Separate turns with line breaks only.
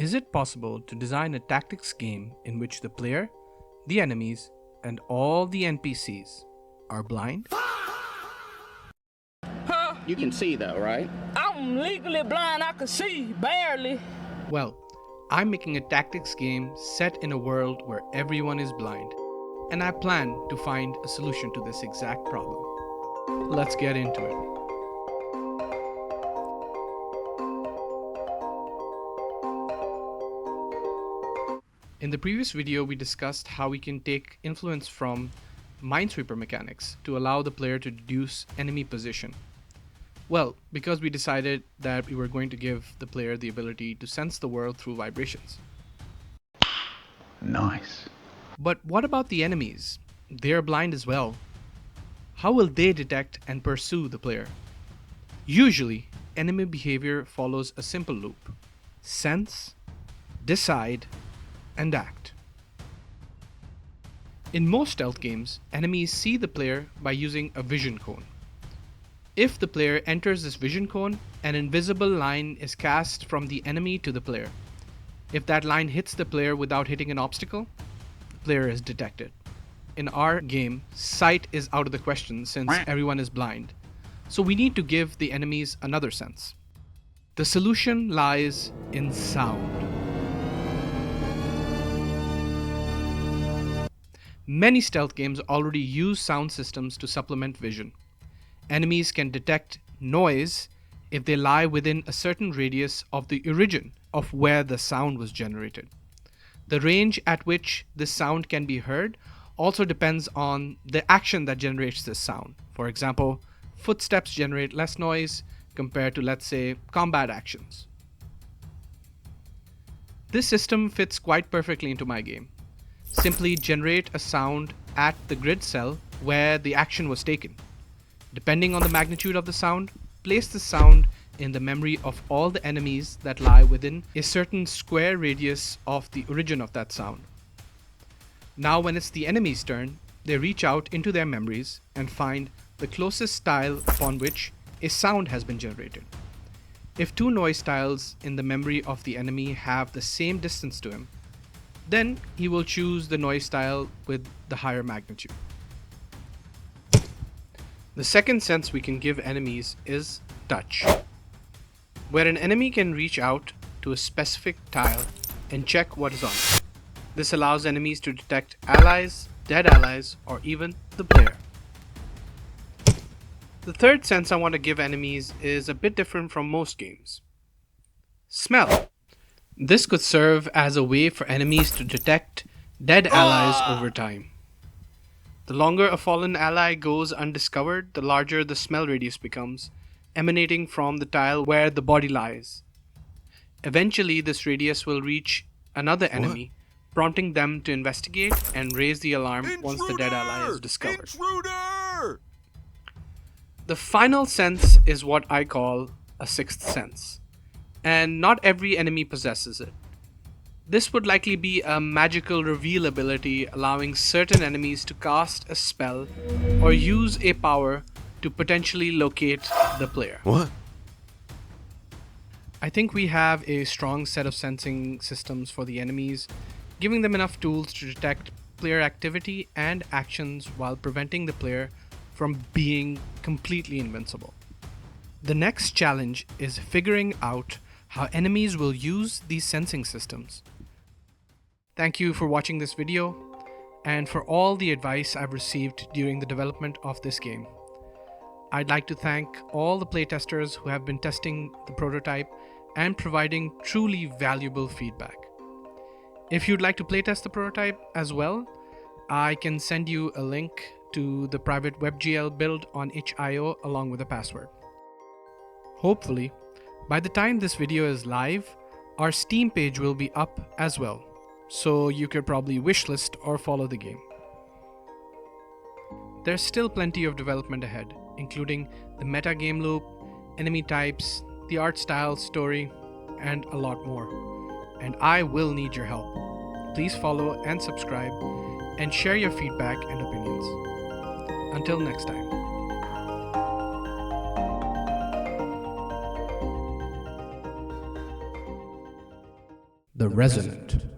Is it possible to design a tactics game in which the player, the enemies, and all the NPCs are blind?
You can see though, right?
I'm legally blind, I can see, barely.
Well, I'm making a tactics game set in a world where everyone is blind, and I plan to find a solution to this exact problem. Let's get into it. In the previous video, we discussed how we can take influence from Minesweeper mechanics to allow the player to deduce enemy position. Well, because we decided that we were going to give the player the ability to sense the world through vibrations.
Nice.
But what about the enemies? They are blind as well. How will they detect and pursue the player? Usually, enemy behavior follows a simple loop: sense, decide, and act. In most stealth games, enemies see the player by using a vision cone. If the player enters this vision cone, an invisible line is cast from the enemy to the player. If that line hits the player without hitting an obstacle, the player is detected. In our game, sight is out of the question since everyone is blind, so we need to give the enemies another sense. The solution lies in sound. Many stealth games already use sound systems to supplement vision. Enemies can detect noise if they lie within a certain radius of the origin of where the sound was generated. The range at which this sound can be heard also depends on the action that generates this sound. For example, footsteps generate less noise compared to, let's say, combat actions. This system fits quite perfectly into my game. Simply generate a sound at the grid cell where the action was taken. Depending on the magnitude of the sound, place the sound in the memory of all the enemies that lie within a certain square radius of the origin of that sound. Now when it's the enemy's turn, they reach out into their memories and find the closest tile upon which a sound has been generated. If two noise tiles in the memory of the enemy have the same distance to him, then he will choose the noise tile with the higher magnitude. The second sense we can give enemies is touch, where an enemy can reach out to a specific tile and check what is on it. This allows enemies to detect allies, dead allies, or even the player. The third sense I want to give enemies is a bit different from most games. Smell. This could serve as a way for enemies to detect dead allies over time. The longer a fallen ally goes undiscovered, the larger the smell radius becomes, emanating from the tile where the body lies. Eventually, this radius will reach another enemy, prompting them to investigate and raise the alarm once the dead ally is discovered.
Intruder!
The final sense is what I call a sixth sense, and not every enemy possesses it. This would likely be a magical reveal ability allowing certain enemies to cast a spell or use a power to potentially locate the player.
What?
I think we have a strong set of sensing systems for the enemies, giving them enough tools to detect player activity and actions while preventing the player from being completely invincible. The next challenge is figuring out how enemies will use these sensing systems. Thank you for watching this video and for all the advice I've received during the development of this game. I'd like to thank all the playtesters who have been testing the prototype and providing truly valuable feedback. If you'd like to playtest the prototype as well, I can send you a link to the private WebGL build on itch.io along with a password. Hopefully, by the time this video is live, our Steam page will be up as well, so you could probably wishlist or follow the game. There's still plenty of development ahead, including the meta game loop, enemy types, the art style, story, and a lot more. And I will need your help. Please follow and subscribe, and share your feedback and opinions. Until next time. The Resonant.